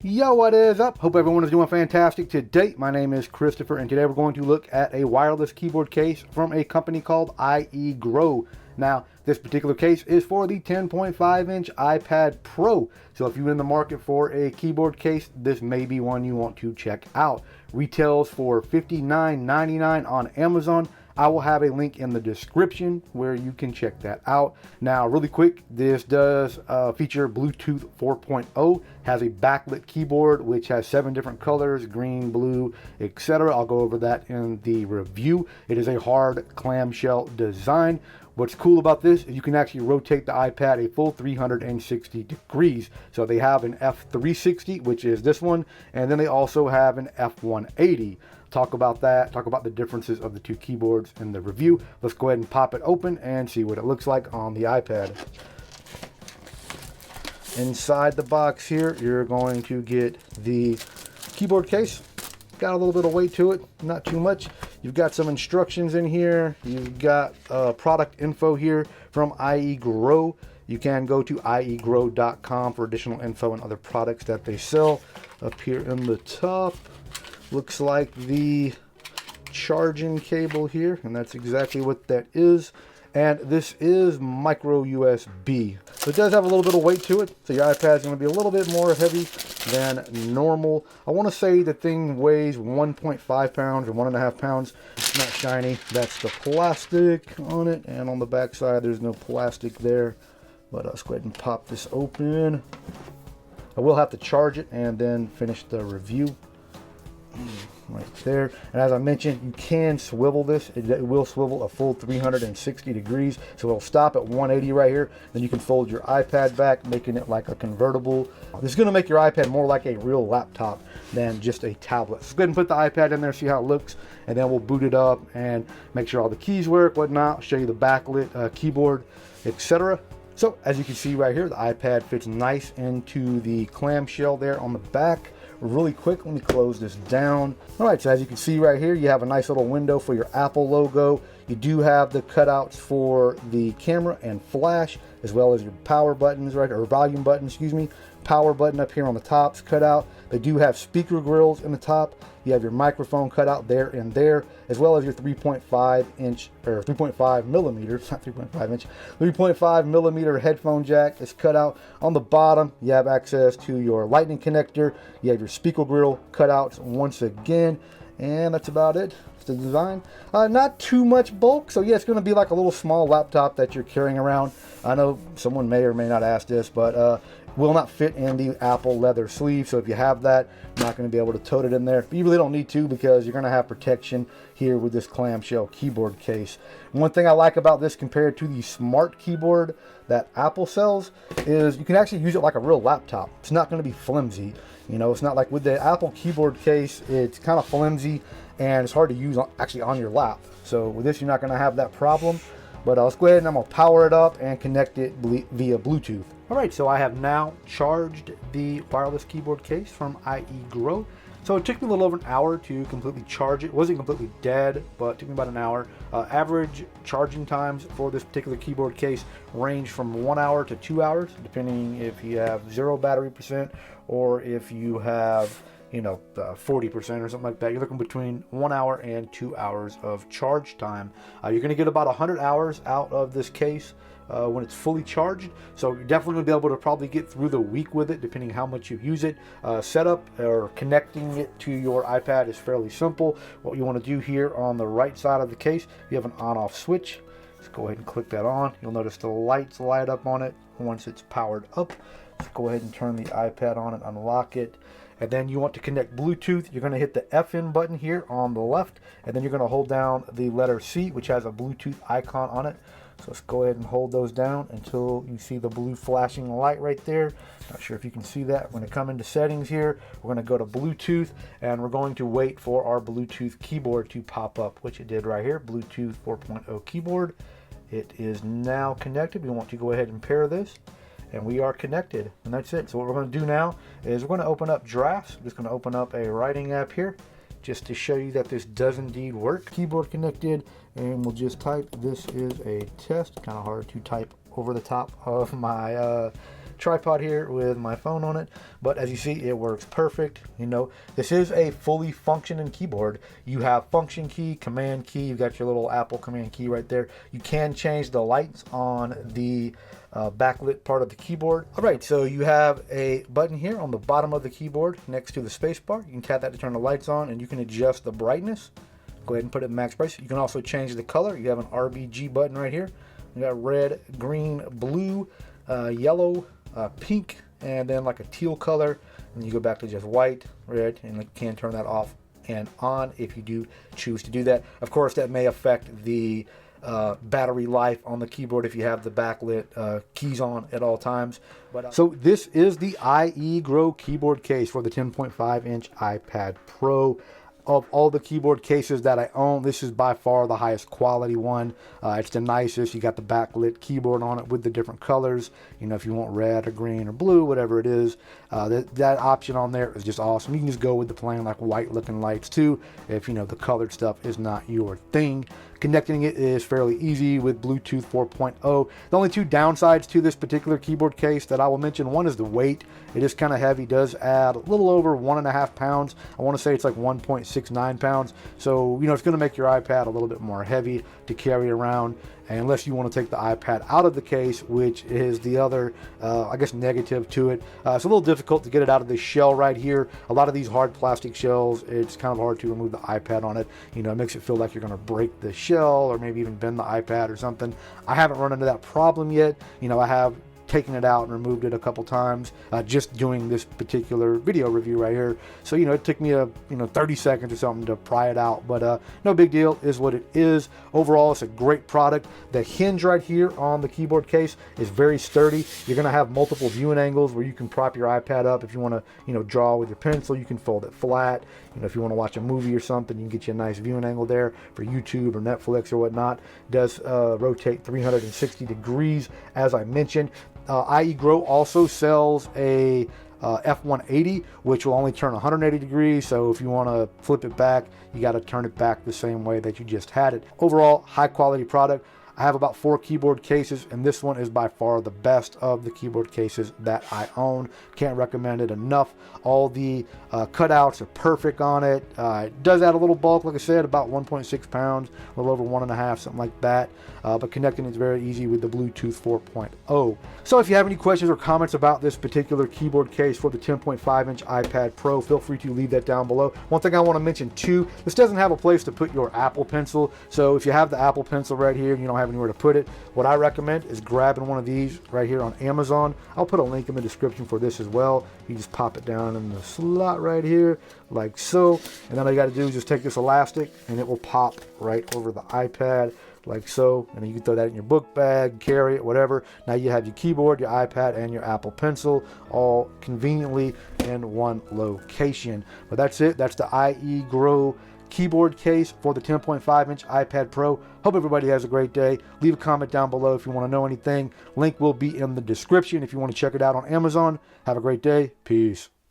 Yo, what is up? Hope everyone is doing fantastic today. My name is Christopher, and today we're going to look at a wireless keyboard case from a company called IEGrow. Now, this particular case is for the 10.5-inch iPad Pro. So if you're in the market for a keyboard case, this may be one you want to check out. Retails for $59.99 on Amazon. I will have a link in the description where you can check that out. Now, really quick, this does feature Bluetooth 4.0, has a backlit keyboard, which has 7 different colors, green, blue, etc. I'll go over that in the review. It is a hard clamshell design. What's cool about this is you can actually rotate the iPad a full 360 degrees. So they have an F360, which is this one, and then they also have an F180. Talk about that, talk about the differences of the two keyboards in the review. Let's go ahead and pop it open and see what it looks like on the iPad. Inside the box here, you're going to get the keyboard case. Got a little bit of weight to it, not too much. You've got some instructions in here. You've got product info here from IEGrow. You can go to IEGrow.com for additional info and other products that they sell. Up here in the top, looks like the charging cable here, and that's exactly what that is. And this is micro USB. So it does have a little bit of weight to it, so your iPad is going to be a little bit more heavy than normal. I want to say the thing weighs 1.5 pounds or 1.5 pounds. It's not shiny. That's the plastic on it, and on the back side there's no plastic there. But let's go ahead and pop this open. I will have to charge it and then finish the review. Right there. And as I mentioned, you can swivel this. It will swivel a full 360 degrees. So it'll stop at 180 right here. Then you can fold your iPad back, making it like a convertible. This is going to make your iPad more like a real laptop than just a tablet. So go ahead and put the iPad in there, see how it looks, and then we'll boot it up and make sure all the keys work, whatnot. I'll show you the backlit keyboard, etc. So as you can see right here, the iPad fits nice into the clamshell there on the back. Really quick, let me close this down. All right, so as you can see right here, you have a nice little window for your Apple logo. You do have the cutouts for the camera and flash, as well as your power buttons, right, or volume button, excuse me. Power button up here on the top's cut out. They do have speaker grills in the top. You have your microphone cut out there and there, as well as your 3.5 inch, or 3.5 millimeters, not 3.5 inch, 3.5 millimeter headphone jack is cut out. On the bottom, you have access to your lightning connector. You have your speaker grill cutouts once again, and that's about it. The design, not too much bulk, so yeah, it's going to be like a little small laptop that you're carrying around. I know someone may or may not ask this, but will not fit in the Apple leather sleeve, so if you have that, you're not going to be able to tote it in there. But you really don't need to, because you're going to have protection here with this clamshell keyboard case. One thing I like about this compared to the smart keyboard that Apple sells is you can actually use it like a real laptop. It's not going to be flimsy. You know, it's not like with the Apple keyboard case, it's kind of flimsy and it's hard to use actually on your lap. So with this, you're not going to have that problem. But let's go ahead and I'm going to power it up and connect it via Bluetooth. All right, so I have now charged the wireless keyboard case from IEGrow. So it took me a little over an hour to completely charge it. It wasn't completely dead, but it took me about an hour. Average charging times for this particular keyboard case range from 1 hour to 2 hours, depending if you have 0 battery percent or if you have 40% or something like that. You're looking between 1 hour and 2 hours of charge time. You're going to get about 100 hours out of this case when it's fully charged. So you're definitely going to be able to probably get through the week with it, depending how much you use it. Setup or connecting it to your iPad is fairly simple. What you want to do here on the right side of the case, you have an on-off switch. Let's go ahead and click that on. You'll notice the lights light up on it once it's powered up. Let's go ahead and turn the iPad on and unlock it. And then you want to connect Bluetooth. You're going to hit the FN button here on the left, and then you're going to hold down the letter C, which has a Bluetooth icon on it. So let's go ahead and hold those down until you see the blue flashing light right there. Not sure if you can see that. We're going to come into settings here. We're going to go to Bluetooth, and we're going to wait for our Bluetooth keyboard to pop up, which it did right here. Bluetooth 4.0 keyboard. It is now connected. We want to go ahead and pair this. And we are connected, and that's it. So what we're going to do now is we're going to open up drafts. I'm just going to open up a writing app here just to show you that this does indeed work. Keyboard connected, and we'll just type. This is a test. Kind of hard to type over the top of my tripod here with my phone on it, but as you see, it works perfect. You know, this is a fully functioning keyboard. You have function key, command key, you got your little Apple command key right there. You can change the lights on the backlit part of the keyboard. All right, so you have a button here on the bottom of the keyboard next to the space bar. You can tap that to turn the lights on, and you can adjust the brightness. Go ahead and put it in max price. You can also change the color. You have an RGB button right here. You got red, green, blue, yellow, pink, and then like a teal color. And you go back to just white, red, and you can turn that off and on if you do choose to do that. Of course, that may affect the battery life on the keyboard if you have the backlit keys on at all times. But so this is the IEGrow keyboard case for the 10.5-inch iPad Pro. Of all the keyboard cases that I own, this is by far the highest quality one. It's the nicest. You got the backlit keyboard on it with the different colors. You know, if you want red or green or blue, whatever it is, that option on there is just awesome. You can just go with the plain like white looking lights too, if you know the colored stuff is not your thing. Connecting it is fairly easy with Bluetooth 4.0. The only two downsides to this particular keyboard case that I will mention, one is the weight. It is kind of heavy, does add a little over 1.5 pounds. I want to say it's like 1.69 pounds. So, you know, it's going to make your iPad a little bit more heavy to carry around. And unless you want to take the iPad out of the case, which is the other, I guess, negative to it. It's a little difficult to get it out of this shell right here. A lot of these hard plastic shells, it's kind of hard to remove the iPad on it. You know, it makes it feel like you're going to break the shell or maybe even bend the iPad or something. I haven't run into that problem yet. You know, I have taken it out and removed it a couple times just doing this particular video review right here. So, you know, it took me 30 seconds or something to pry it out, but no big deal, is what it is. Overall, it's a great product. The hinge right here on the keyboard case is very sturdy. You're going to have multiple viewing angles where you can prop your iPad up. If you want to, you know, draw with your pencil, you can fold it flat. You know, if you want to watch a movie or something, you can get you a nice viewing angle there for YouTube or Netflix or whatnot. It does rotate 360 degrees, as I mentioned. IEGrow also sells a F180, which will only turn 180 degrees. So if you want to flip it back, you got to turn it back the same way that you just had it. Overall, high quality product. I have about 4 keyboard cases, and this one is by far the best of the keyboard cases that I own. Can't recommend it enough. All the cutouts are perfect on it. It does add a little bulk, like I said, about 1.6 pounds, a little over 1.5, something like that. But connecting is very easy with the Bluetooth 4.0. So if you have any questions or comments about this particular keyboard case for the 10.5-inch iPad Pro, feel free to leave that down below. One thing I want to mention too, this doesn't have a place to put your Apple Pencil. So if you have the Apple Pencil right here and you don't have anywhere to put it, what I recommend is grabbing one of these right here on Amazon. I'll put a link in the description for this as well. You just pop it down in the slot right here like so, and then all you got to do is just take this elastic and it will pop right over the iPad like so, and then you can throw that in your book bag, carry it, whatever. Now you have your keyboard, your iPad, and your Apple Pencil all conveniently in one location. But that's it. That's the IEGrow keyboard case for the 10.5-inch iPad Pro. Hope everybody has a great day. Leave a comment down below if you want to know anything. Link will be in the description if you want to check it out on Amazon. Have a great day. Peace.